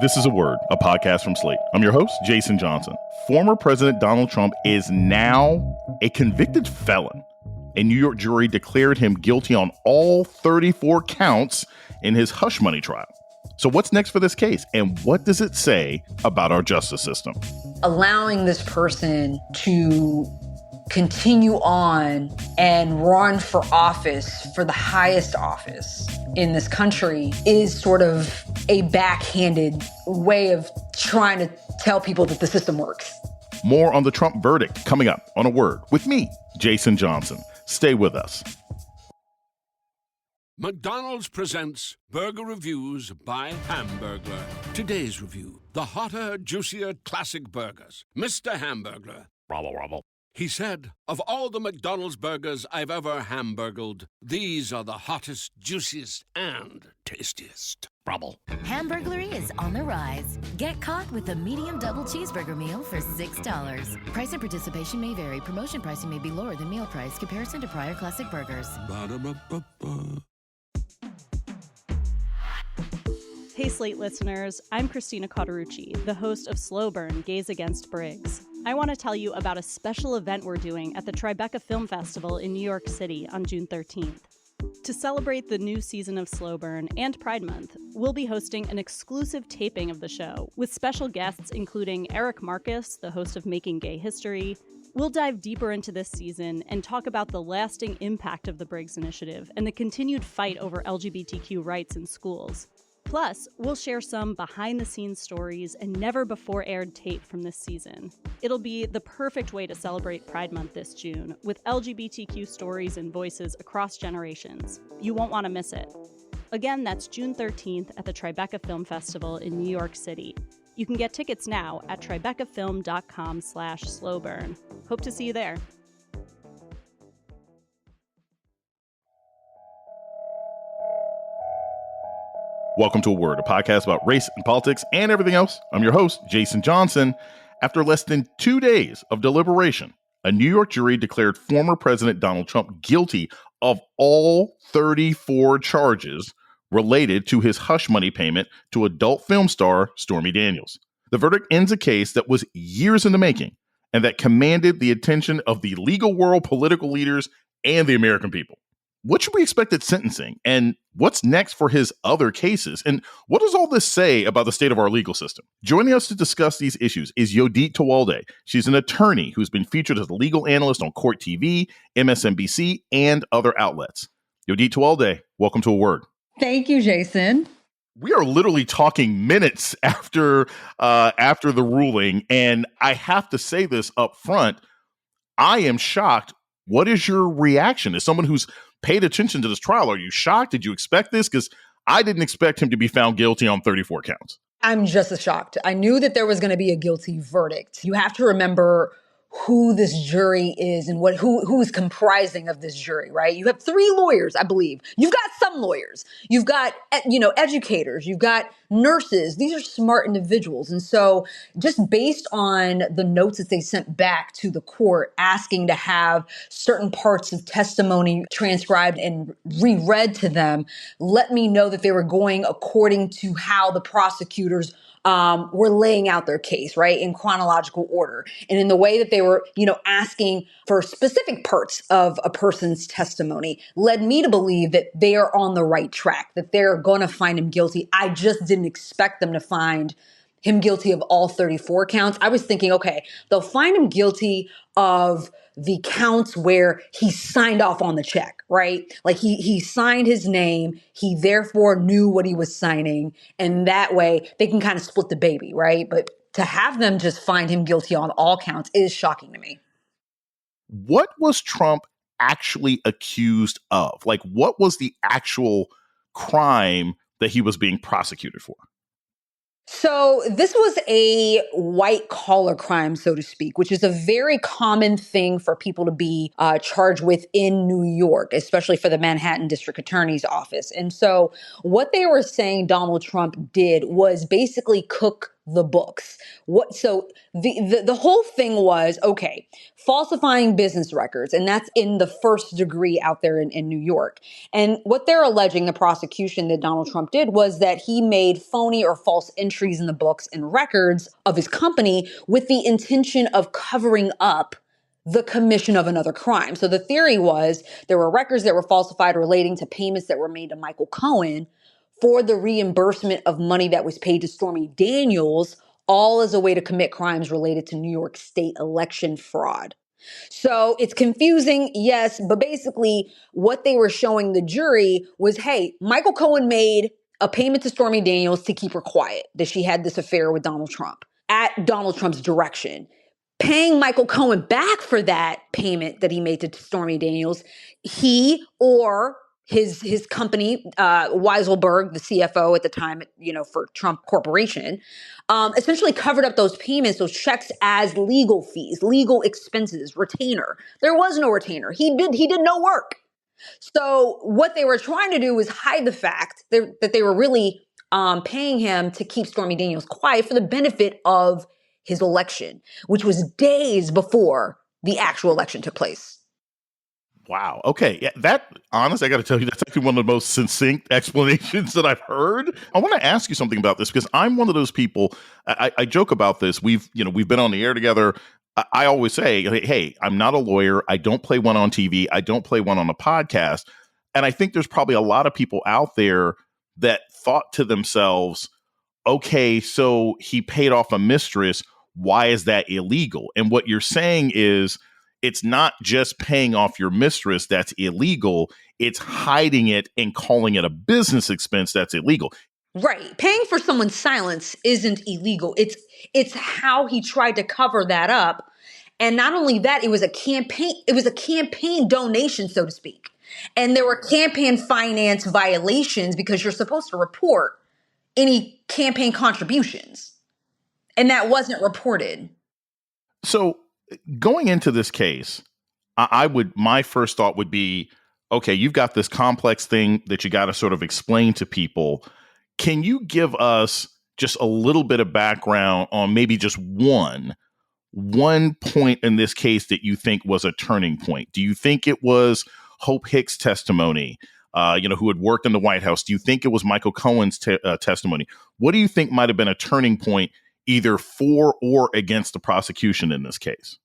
This is A Word, a podcast from Slate. I'm your host, Jason Johnson. Former President Donald Trump is now a convicted felon. A New York jury declared him guilty on all 34 counts in his hush money trial. So what's next for this case, and what does it say about our justice system? Allowing this person to continue on and run for office, for the highest office in this country, is sort of a backhanded way of trying to tell people that the system works. More on the Trump verdict coming up on A Word with me, Jason Johnson. Stay with us. McDonald's presents Burger Reviews by Hamburglar. Today's review: the hotter, juicier classic burgers. Mr. Hamburglar, robble, robble. He said, "Of all the McDonald's burgers I've ever hamburgled, these are the hottest, juiciest, and tastiest." Robble. Hamburglary is on the rise. Get caught with a medium double cheeseburger meal for $6. Price and participation may vary. Promotion pricing may be lower than meal price. Comparison to prior classic burgers. Ba-da-ba-ba-ba. Hey Slate listeners, I'm Christina Cauterucci, the host of Slowburn, Gaze Against Briggs. I want to tell you about a special event we're doing at the Tribeca Film Festival in New York City on June 13th. To celebrate the new season of Slowburn and Pride Month, we'll be hosting an exclusive taping of the show with special guests including Eric Marcus, the host of Making Gay History. We'll dive deeper into this season and talk about the lasting impact of the Briggs Initiative and the continued fight over LGBTQ rights in schools. Plus, we'll share some behind-the-scenes stories and never-before-aired tape from this season. It'll be the perfect way to celebrate Pride Month this June, with LGBTQ stories and voices across generations. You won't want to miss it. Again, that's June 13th at the Tribeca Film Festival in New York City. You can get tickets now at tribecafilm.com/slowburn. Hope to see you there. Welcome to A Word, a podcast about race and politics and everything else. I'm your host, Jason Johnson. After less than 2 days of deliberation, a New York jury declared former President Donald Trump guilty of all 34 charges related to his hush money payment to adult film star Stormy Daniels. The verdict ends a case that was years in the making and that commanded the attention of the legal world, political leaders, and the American people. What should we expect at sentencing? And what's next for his other cases? And what does all this say about the state of our legal system? Joining us to discuss these issues is Yodit Tewolde. She's an attorney who's been featured as a legal analyst on Court TV, MSNBC, and other outlets. Yodit Tewolde, welcome to A Word. Thank you, Jason. We are literally talking minutes after the ruling, and I have to say this up front. I am shocked. What is your reaction as someone who's paid attention to this trial? Are you shocked? Did you expect this? Because I didn't expect him to be found guilty on 34 counts. I'm just as shocked. I knew that there was going to be a guilty verdict. You have to remember who this jury is and who is comprising of this jury, right? You have 3 lawyers, I believe. You've got some lawyers. You've got, educators. You've got nurses. These are smart individuals. And so just based on the notes that they sent back to the court asking to have certain parts of testimony transcribed and reread to them, let me know that they were going according to how the prosecutors were laying out their case, right, in chronological order. And in the way that they were, asking for specific parts of a person's testimony led me to believe that they are on the right track, that they're going to find him guilty. I just didn't expect them to find him guilty of all 34 counts. I was thinking, okay, they'll find him guilty of the counts where he signed off on the check, right? Like he signed his name. He therefore knew what he was signing. And that way they can kind of split the baby, right? But to have them just find him guilty on all counts is shocking to me. What was Trump actually accused of? Like, what was the actual crime that he was being prosecuted for? So this was a white collar crime, so to speak, which is a very common thing for people to be charged with in New York, especially for the Manhattan District Attorney's Office. And so what they were saying Donald Trump did was basically cook the books. So the whole thing was, okay, falsifying business records, and that's in the first degree out there in New York. And what they're alleging, the prosecution that Donald Trump did, was that he made phony or false entries in the books and records of his company with the intention of covering up the commission of another crime. So the theory was there were records that were falsified relating to payments that were made to Michael Cohen for the reimbursement of money that was paid to Stormy Daniels, all as a way to commit crimes related to New York State election fraud. So it's confusing, yes, but basically what they were showing the jury was, hey, Michael Cohen made a payment to Stormy Daniels to keep her quiet, that she had this affair with Donald Trump at Donald Trump's direction. Paying Michael Cohen back for that payment that he made to Stormy Daniels, he or his company, Weiselberg, the CFO at the time, for Trump Corporation, essentially covered up those payments, those checks, as legal fees, legal expenses, retainer. There was no retainer. He did no work. So what they were trying to do was hide the fact that they were really paying him to keep Stormy Daniels quiet for the benefit of his election, which was days before the actual election took place. Wow. Okay. Yeah, I got to tell you, that's actually one of the most succinct explanations that I've heard. I want to ask you something about this because I'm one of those people. I joke about this. We've been on the air together. I always say, hey, I'm not a lawyer. I don't play one on TV. I don't play one on a podcast. And I think there's probably a lot of people out there that thought to themselves, okay, so he paid off a mistress. Why is that illegal? And what you're saying is it's not just paying off your mistress that's illegal. It's hiding it and calling it a business expense that's illegal. Right. Paying for someone's silence isn't illegal. It's how he tried to cover that up. And not only that, it was a campaign donation, so to speak. And there were campaign finance violations because you're supposed to report any campaign contributions. And that wasn't reported. So going into this case, my first thought would be, okay, you've got this complex thing that you got to sort of explain to people. Can you give us just a little bit of background on maybe just one point in this case that you think was a turning point? Do you think it was Hope Hicks' testimony, who had worked in the White House? Do you think it was Michael Cohen's testimony? What do you think might have been a turning point either for or against the prosecution in this case?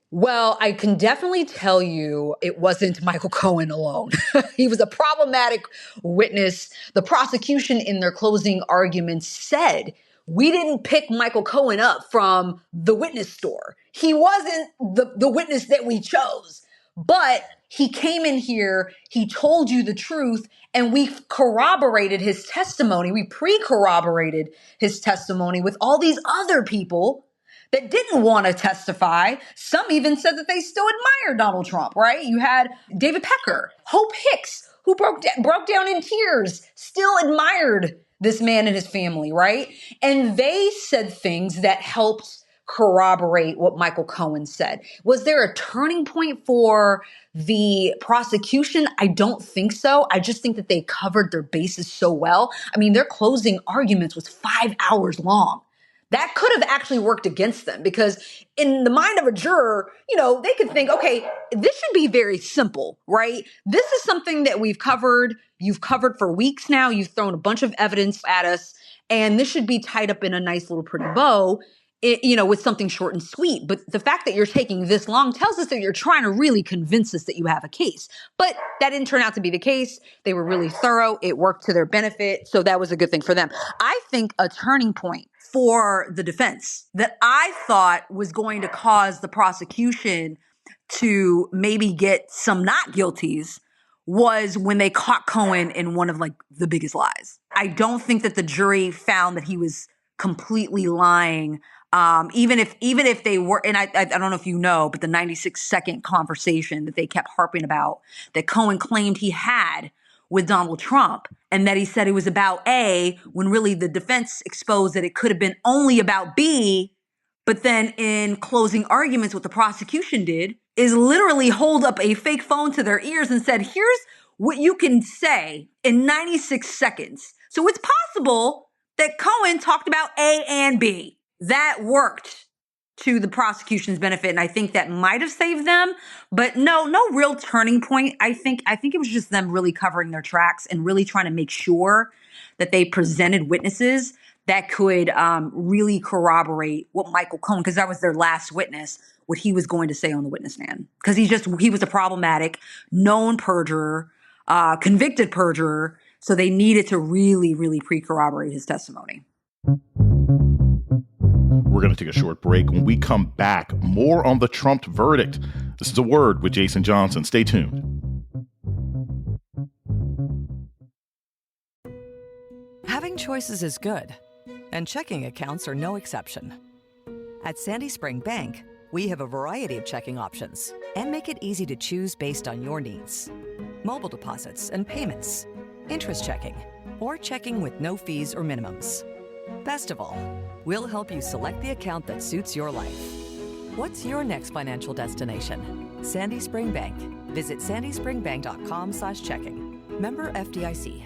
Well, I can definitely tell you it wasn't Michael Cohen alone. He was a problematic witness. The prosecution in their closing arguments said, we didn't pick Michael Cohen up from the witness store. He wasn't the witness that we chose. But he came in here, he told you the truth, and we corroborated his testimony. We pre-corroborated his testimony with all these other people that didn't want to testify. Some even said that they still admire Donald Trump, right? You had David Pecker, Hope Hicks, who broke down in tears, still admired this man and his family, right? And they said things that helped corroborate what Michael Cohen said. Was there a turning point for the prosecution? I don't think so. I just think that they covered their bases so well. I mean, their closing arguments was 5 hours long. That could have actually worked against them because in the mind of a juror, they could think, okay, this should be very simple, right? This is something that we've covered. You've covered for weeks now. You've thrown a bunch of evidence at us, and this should be tied up in a nice little pretty bow, with something short and sweet. But the fact that you're taking this long tells us that you're trying to really convince us that you have a case. But that didn't turn out to be the case. They were really thorough. It worked to their benefit. So that was a good thing for them. I think a turning point for the defense that I thought was going to cause the prosecution to maybe get some not guilties was when they caught Cohen in one of the biggest lies. I don't think that the jury found that he was completely lying. Even if they were, and I don't know if you know, but the 96-second conversation that they kept harping about that Cohen claimed he had with Donald Trump, and that he said it was about A, when really the defense exposed that it could have been only about B. But then in closing arguments, what the prosecution did is literally hold up a fake phone to their ears and said, here's what you can say in 96 seconds. So it's possible that Cohen talked about A and B. That worked to the prosecution's benefit, and I think that might have saved them. But no real turning point. I think it was just them really covering their tracks and really trying to make sure that they presented witnesses that could really corroborate what Michael Cohen, because that was their last witness, what he was going to say on the witness stand. Because he was a problematic, known perjurer, convicted perjurer. So they needed to really, really pre-corroborate his testimony. We're going to take a short break. When we come back, more on the Trump verdict. This is A Word with Jason Johnson. Stay tuned. Having choices is good, and checking accounts are no exception. At Sandy Spring Bank, we have a variety of checking options and make it easy to choose based on your needs. Mobile deposits and payments, interest checking, or checking with no fees or minimums. Best of all, we'll help you select the account that suits your life. What's your next financial destination? Sandy Spring Bank. Visit sandyspringbank.com/checking. Member FDIC.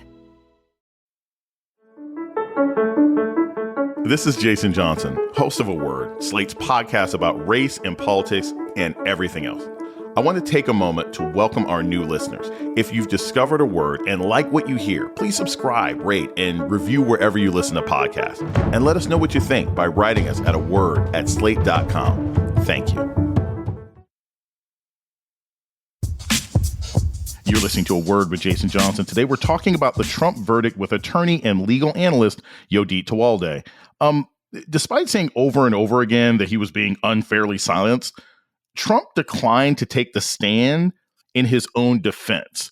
This is Jason Johnson, host of A Word, Slate's podcast about race and politics and everything else. I want to take a moment to welcome our new listeners. If you've discovered A Word and like what you hear, please subscribe, rate, and review wherever you listen to podcasts. And let us know what you think by writing us at aword@slate.com. Thank you. You're listening to A Word with Jason Johnson. Today, we're talking about the Trump verdict with attorney and legal analyst Yodit Tewolde. Despite saying over and over again that he was being unfairly silenced, Trump declined to take the stand in his own defense.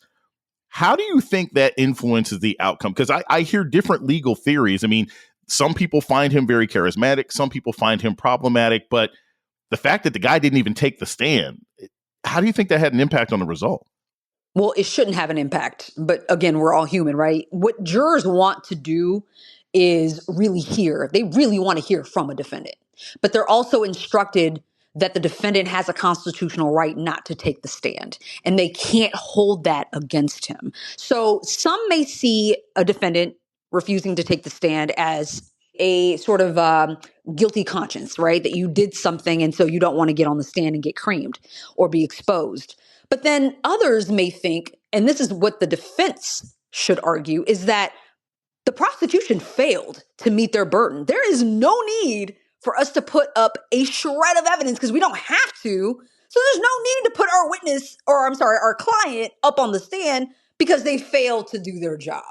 How do you think that influences the outcome? Because I hear different legal theories. I mean, some people find him very charismatic. Some people find him problematic. But the fact that the guy didn't even take the stand, how do you think that had an impact on the result? Well, it shouldn't have an impact. But again, we're all human, right? What jurors want to do is really hear. They really want to hear from a defendant. But they're also instructed that the defendant has a constitutional right not to take the stand, and they can't hold that against him. So some may see a defendant refusing to take the stand as a sort of guilty conscience, right? That you did something, and so you don't want to get on the stand and get creamed or be exposed. But then others may think, and this is what the defense should argue, is that the prosecution failed to meet their burden. There is no need for us to put up a shred of evidence because we don't have to. So there's no need to put our client up on the stand because they failed to do their job.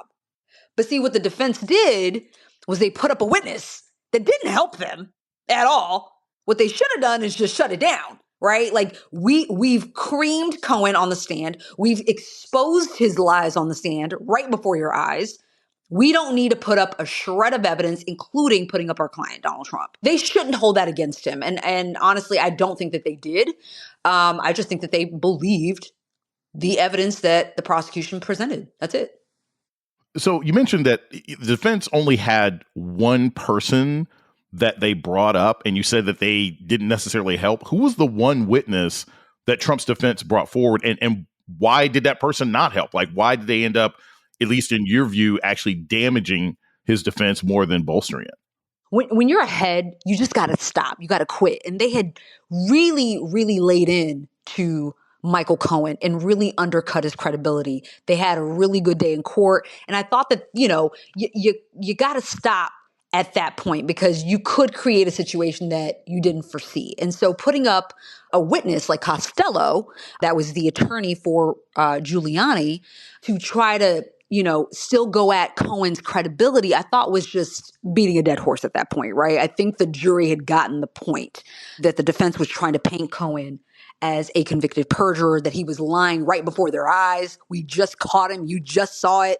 But see, what the defense did was they put up a witness that didn't help them at all. What they should have done is just shut it down, right? Like we've creamed Cohen on the stand. We've exposed his lies on the stand right before your eyes. We don't need to put up a shred of evidence, including putting up our client, Donald Trump. They shouldn't hold that against him. And honestly, I don't think that they did. I just think that they believed the evidence that the prosecution presented. That's it. So you mentioned that the defense only had one person that they brought up, and you said that they didn't necessarily help. Who was the one witness that Trump's defense brought forward, and why did that person not help? Like, why did they end up, at least in your view, actually damaging his defense more than bolstering it? When you're ahead, you just got to stop. You got to quit. And they had really, really laid in to Michael Cohen and really undercut his credibility. They had a really good day in court. And I thought that, you got to stop at that point because you could create a situation that you didn't foresee. And so putting up a witness like Costello, that was the attorney for Giuliani, to try to still go at Cohen's credibility, I thought was just beating a dead horse at that point, right? I think the jury had gotten the point that the defense was trying to paint Cohen as a convicted perjurer, that he was lying right before their eyes. We just caught him. You just saw it.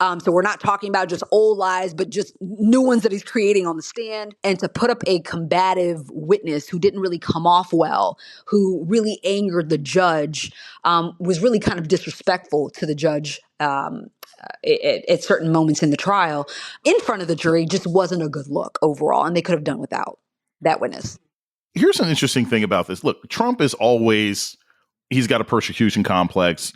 So we're not talking about just old lies, but just new ones that he's creating on the stand. And to put up a combative witness who didn't really come off well, who really angered the judge, was really kind of disrespectful to the judge at certain moments in the trial in front of the jury, just wasn't a good look overall. And they could have done without that witness. Here's an interesting thing about this. Look, Trump is always, he's got a persecution complex,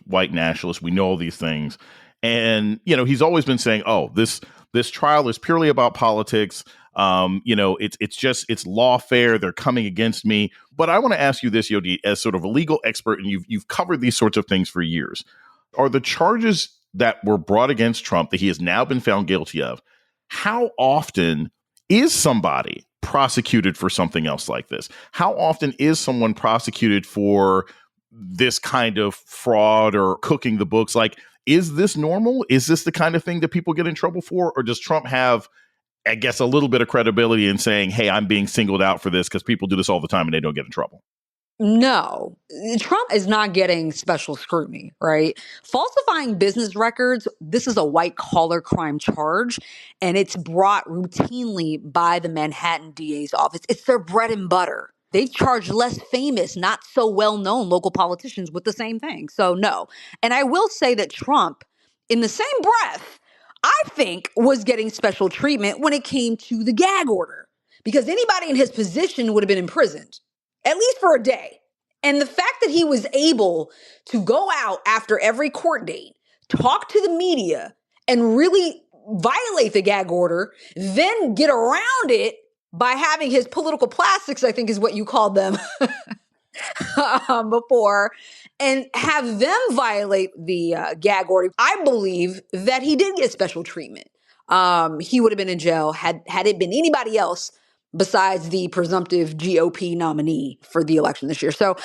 white nationalist. We know all these things. And, he's always been saying, oh, this this trial is purely about politics. It's lawfare. They're coming against me. But I want to ask you this, Yodit, as sort of a legal expert, and you've covered these sorts of things for years. Are the charges that were brought against Trump that he has now been found guilty of, how often is somebody prosecuted for something else like this? How often is someone prosecuted for this kind of fraud or cooking the books? Like, is this normal? Is this the kind of thing that people get in trouble for? Or does Trump have, I guess, a little bit of credibility in saying, hey, I'm being singled out for this because people do this all the time and they don't get in trouble? No, Trump is not getting special scrutiny, right? Falsifying business records, this is a white collar crime charge, and it's brought routinely by the Manhattan DA's office. It's their bread and butter. They've charged less famous, not so well-known local politicians with the same thing. So no. And I will say that Trump, in the same breath, I think was getting special treatment when it came to the gag order, because anybody in his position would have been imprisoned, at least for a day. And the fact that he was able to go out after every court date, talk to the media, and really violate the gag order, then get around it by having his political plastics, I think is what you called them before, and have them violate the gag order. I believe that he did get special treatment. He would have been in jail had it been anybody else besides the presumptive GOP nominee for the election this year. So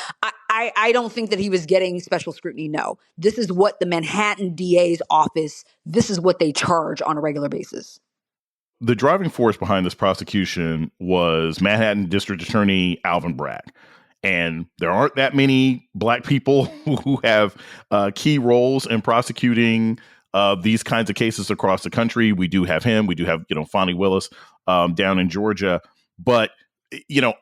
I don't think that he was getting special scrutiny. No, this is what the Manhattan DA's office, this is what they charge on a regular basis. The driving force behind this prosecution was Manhattan District Attorney Alvin Bragg. And there aren't that many Black people who have key roles in prosecuting these kinds of cases across the country. We do have him. We do have, Fonnie Willis down in Georgia. But,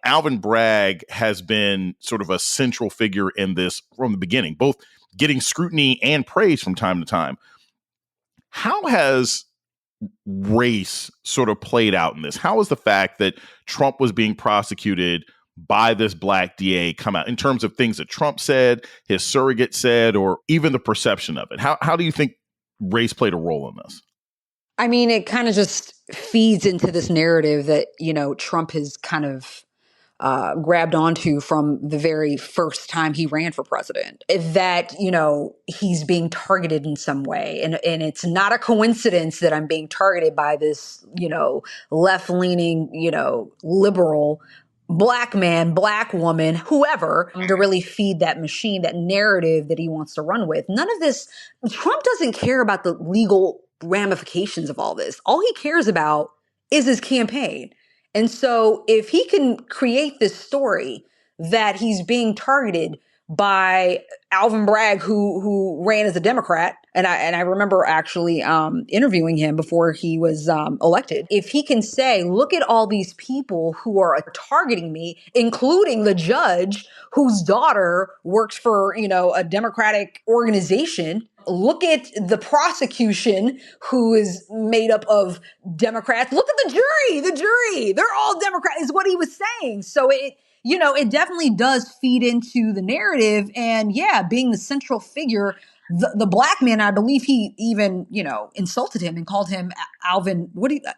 Alvin Bragg has been sort of a central figure in this from the beginning, both getting scrutiny and praise from time to time. How has race sort of played out in this? How is the fact that Trump was being prosecuted by this Black DA come out in terms of things that Trump said, his surrogate said, or even the perception of it? How do you think race played a role in this? I mean, it kind of just feeds into this narrative that, Trump has kind of grabbed onto from the very first time he ran for president, that, he's being targeted in some way. And it's not a coincidence that I'm being targeted by this, left-leaning, liberal Black man, Black woman, whoever, to really feed that machine, that narrative that he wants to run with. None of this, Trump doesn't care about the legal ramifications of all this. All he cares about is his campaign. And so if he can create this story that he's being targeted by Alvin Bragg, who ran as a Democrat, and I remember actually interviewing him before he was elected. If he can say, look at all these people who are targeting me, including the judge whose daughter works for, a Democratic organization. Look at the prosecution who is made up of Democrats. Look at the jury. They're all Democrats is what he was saying. So it definitely does feed into the narrative. And yeah, being the central figure, the Black man, I believe he even, insulted him and called him Alvin.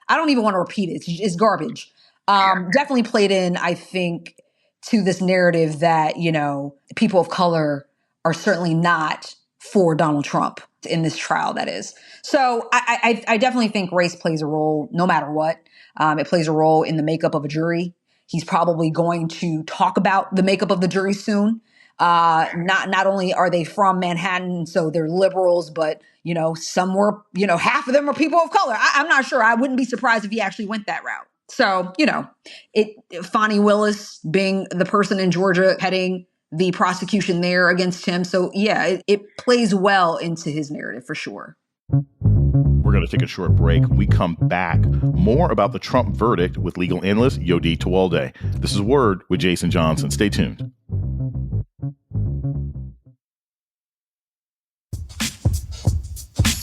I don't even want to repeat it. It's garbage. Definitely played in, I think, to this narrative that, people of color are certainly not for Donald Trump in this trial, that is. So I definitely think race plays a role no matter what. It plays a role in the makeup of a jury. He's probably going to talk about the makeup of the jury soon. Not only are they from Manhattan, so they're liberals, but, some were, half of them are people of color. I'm not sure. I wouldn't be surprised if he actually went that route. So, Fonnie Willis being the person in Georgia heading the prosecution there against him. So yeah, it plays well into his narrative for sure. We're going to take a short break. When we come back, more about the Trump verdict with legal analyst Yodit Tewolde. This is Word with Jason Johnson. Stay tuned.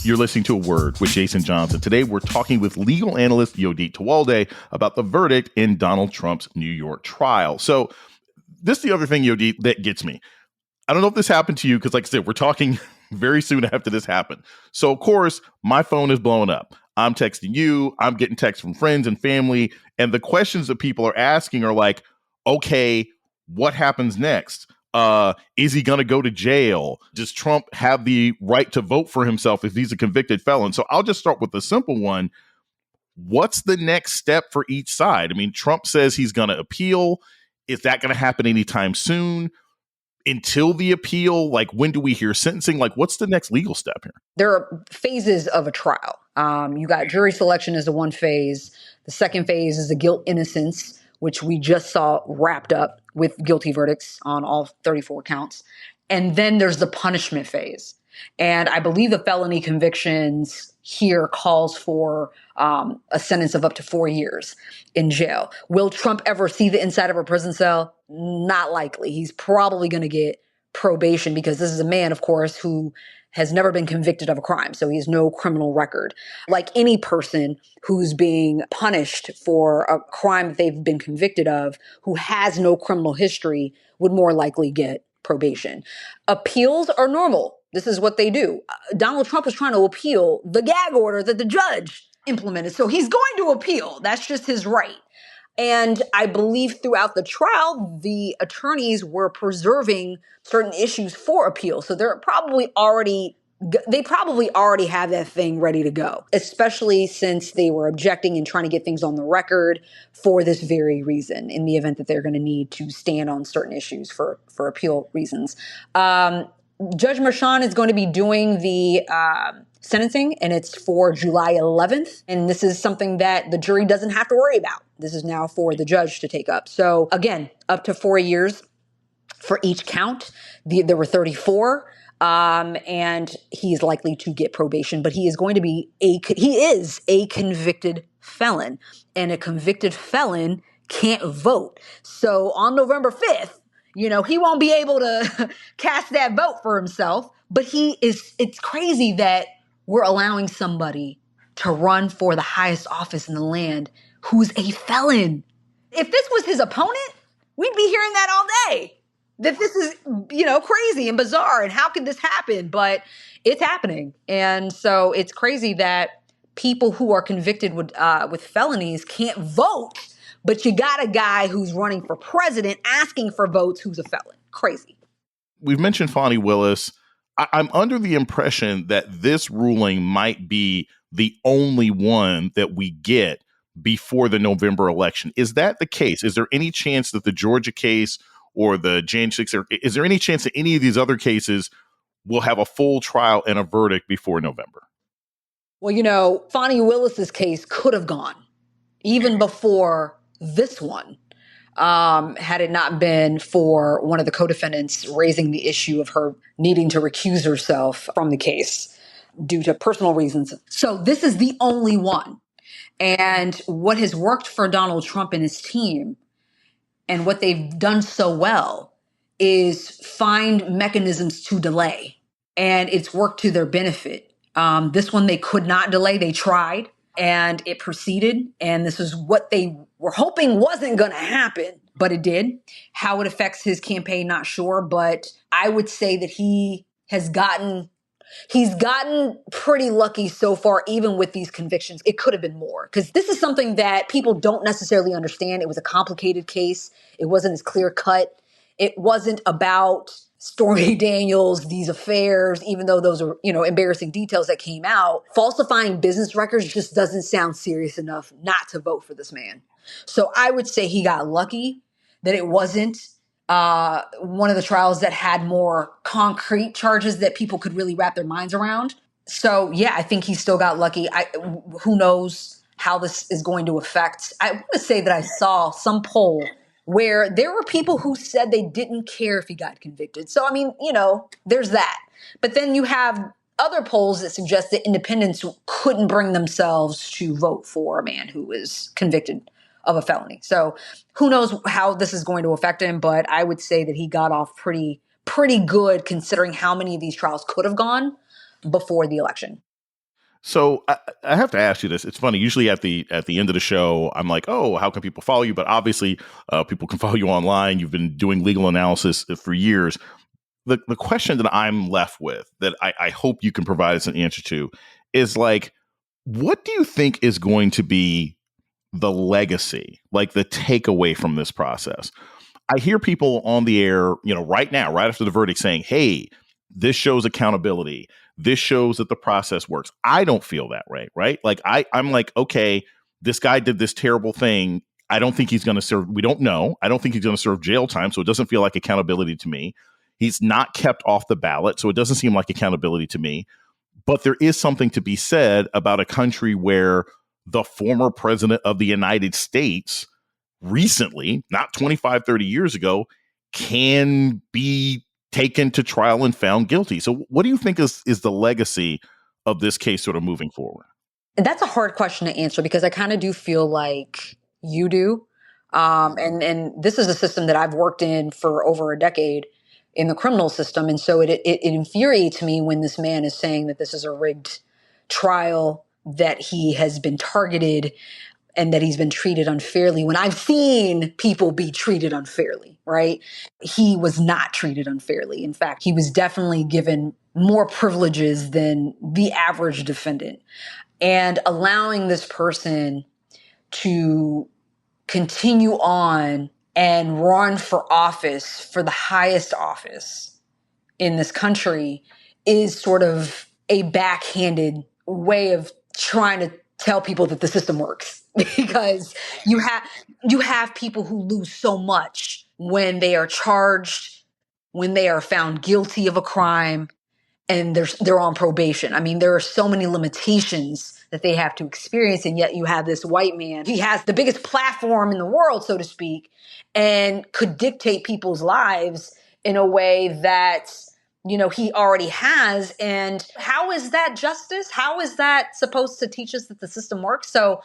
You're listening to A Word with Jason Johnson. Today, we're talking with legal analyst Yodit Tewolde about the verdict in Donald Trump's New York trial. So this is the other thing, Yodit, that gets me. I don't know if this happened to you, because like I said, we're talking very soon after this happened. So, of course, my phone is blowing up. I'm texting you, I'm getting texts from friends and family. And the questions that people are asking are like, okay, what happens next? Is he going to go to jail? Does Trump have the right to vote for himself if he's a convicted felon? So I'll just start with the simple one. What's the next step for each side? I mean, Trump says he's going to appeal. Is that going to happen anytime soon? Until the appeal, like when do we hear sentencing? Like what's the next legal step here? There are phases of a trial. You got jury selection as the one phase. The second phase is the guilt innocence, which we just saw wrapped up with guilty verdicts on all 34 counts. And then there's the punishment phase. And I believe the felony convictions here calls for a sentence of up to 4 years in jail. Will Trump ever see the inside of a prison cell? Not likely. He's probably going to get probation because this is a man, of course, who has never been convicted of a crime. So he has no criminal record. Like any person who's being punished for a crime that they've been convicted of, who has no criminal history, would more likely get probation. Appeals are normal. This is what they do. Donald Trump was trying to appeal the gag order that the judge implemented. So he's going to appeal. That's just his right. And I believe throughout the trial, the attorneys were preserving certain issues for appeal. So they probably already have that thing ready to go, especially since they were objecting and trying to get things on the record for this very reason, in the event that they're going to need to stand on certain issues for appeal reasons. Judge Merchan is going to be doing the sentencing, and it's for July 11th. And this is something that the jury doesn't have to worry about. This is now for the judge to take up. So again, up to 4 years for each count. There were 34. And he's likely to get probation, but he is a convicted felon, and a convicted felon can't vote. So on November 5th, he won't be able to cast that vote for himself, but it's crazy that we're allowing somebody to run for the highest office in the land who's a felon. If this was his opponent, we'd be hearing that all day. That this is, crazy and bizarre, and how could this happen? But it's happening. And so it's crazy that people who are convicted with felonies can't vote, but you got a guy who's running for president asking for votes who's a felon. Crazy. We've mentioned Fani Willis. I'm under the impression that this ruling might be the only one that we get before the November election. Is that the case? Is there any chance that the Georgia case or the Jan 6th, is there any chance that any of these other cases will have a full trial and a verdict before November? Well, Fani Willis's case could have gone even before this one, had it not been for one of the co-defendants raising the issue of her needing to recuse herself from the case due to personal reasons. So this is the only one. And what has worked for Donald Trump and his team, and what they've done so well, is find mechanisms to delay. And it's worked to their benefit. This one they could not delay. They tried and it proceeded. And this is what they were hoping wasn't going to happen, but it did. How it affects his campaign, not sure. But I would say that he's gotten pretty lucky so far, even with these convictions. It could have been more, because this is something that people don't necessarily understand. It was a complicated case. It wasn't as clear cut. It wasn't about Stormy Daniels, these affairs, even though those are, embarrassing details that came out. Falsifying business records just doesn't sound serious enough not to vote for this man. So I would say he got lucky that it wasn't one of the trials that had more concrete charges that people could really wrap their minds around. So yeah, I think he still got lucky. Who knows how this is going to affect. I want to say that I saw some poll where there were people who said they didn't care if he got convicted. So, there's that. But then you have other polls that suggest that independents couldn't bring themselves to vote for a man who was convicted of a felony. So who knows how this is going to affect him, but I would say that he got off pretty good considering how many of these trials could have gone before the election. So I have to ask you this. It's funny. Usually at the end of the show, I'm like, oh, how can people follow you? But obviously people can follow you online. You've been doing legal analysis for years. The question that I'm left with that I hope you can provide us an answer to is like, What do you think is going to be the legacy, like the takeaway from this process? I hear people on the air, right now, right after the verdict saying, hey, this shows accountability. This shows that the process works. I don't feel that way, right? Like I'm like, okay, this guy did this terrible thing. I don't think he's going to serve. We don't know. I don't think he's going to serve jail time. So it doesn't feel like accountability to me. He's not kept off the ballot. So it doesn't seem like accountability to me. But there is something to be said about a country where the former president of the United States recently, not 25, 30 years ago, can be taken to trial and found guilty. So what do you think is the legacy of this case sort of moving forward? That's a hard question to answer because I kind of do feel like you do. And this is a system that I've worked in for over a decade in the criminal system. And so it infuriates me when this man is saying that this is a rigged trial, that he has been targeted, and that he's been treated unfairly, when I've seen people be treated unfairly, right? He was not treated unfairly. In fact, he was definitely given more privileges than the average defendant. And allowing this person to continue on and run for office, for the highest office in this country, is sort of a backhanded way of trying to tell people that the system works. Because you have people who lose so much when they are charged, when they are found guilty of a crime, and they're on probation. I mean, there are so many limitations that they have to experience, and yet you have this white man. He has the biggest platform in the world, so to speak, and could dictate people's lives in a way that he already has. And how is that justice? How is that supposed to teach us that the system works? So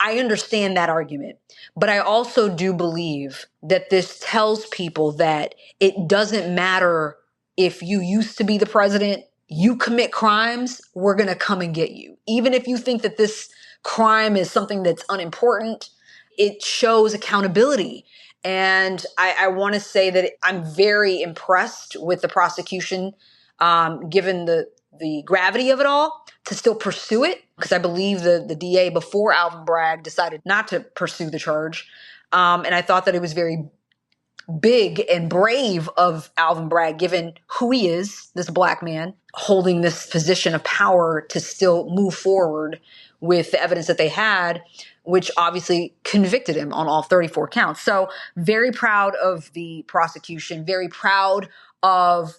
I understand that argument, but I also do believe that this tells people that it doesn't matter if you used to be the president, you commit crimes, we're going to come and get you. Even if you think that this crime is something that's unimportant, it shows accountability. And I want to say that I'm very impressed with the prosecution, given the gravity of it all, to still pursue it, because I believe the DA before Alvin Bragg decided not to pursue the charge. And I thought that it was very big and brave of Alvin Bragg, given who he is, this black man, holding this position of power, to still move forward with the evidence that they had, which obviously convicted him on all 34 counts. So very proud of the prosecution, very proud of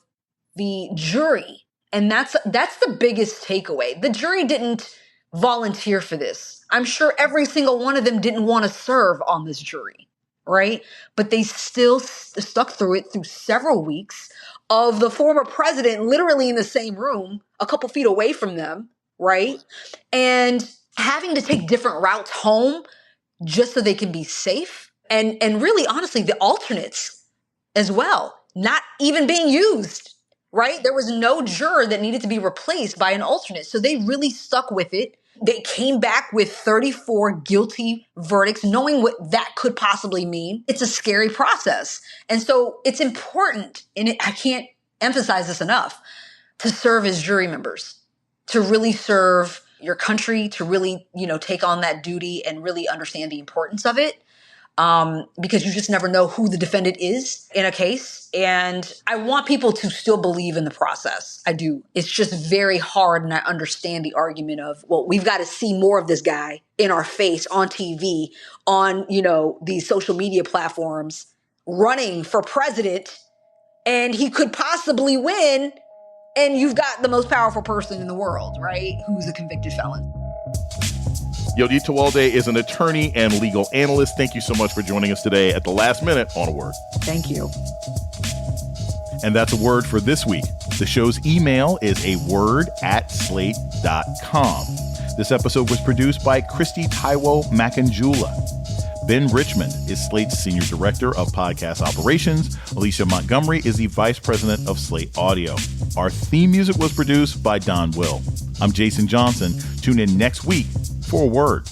the jury. And that's the biggest takeaway. The jury didn't volunteer for this. I'm sure every single one of them didn't want to serve on this jury, right? But they still stuck through it through several weeks of the former president literally in the same room, a couple feet away from them, right? And having to take different routes home just so they can be safe. And really, honestly, the alternates as well, not even being used. Right? There was no juror that needed to be replaced by an alternate. So they really stuck with it. They came back with 34 guilty verdicts, knowing what that could possibly mean. It's a scary process. And so it's important, and I can't emphasize this enough, to serve as jury members, to really serve your country, to really, take on that duty and really understand the importance of it. Because you just never know who the defendant is in a case. And I want people to still believe in the process. I do. It's just very hard. And I understand the argument of, well, we've got to see more of this guy in our face on TV, on, these social media platforms, running for president, and he could possibly win. And you've got the most powerful person in the world, right? Who's a convicted felon. Yodit Tewolde is an attorney and legal analyst. Thank you so much for joining us today at the last minute on A Word. Thank you. And that's A Word for this week. The show's email is aword@slate.com. This episode was produced by Kristie Taiwo-Makanjuola. Ben Richmond is Slate's Senior Director of Podcast Operations. Alicia Montgomery is the Vice President of Slate Audio. Our theme music was produced by Don Will. I'm Jason Johnson. Tune in next week for A Word.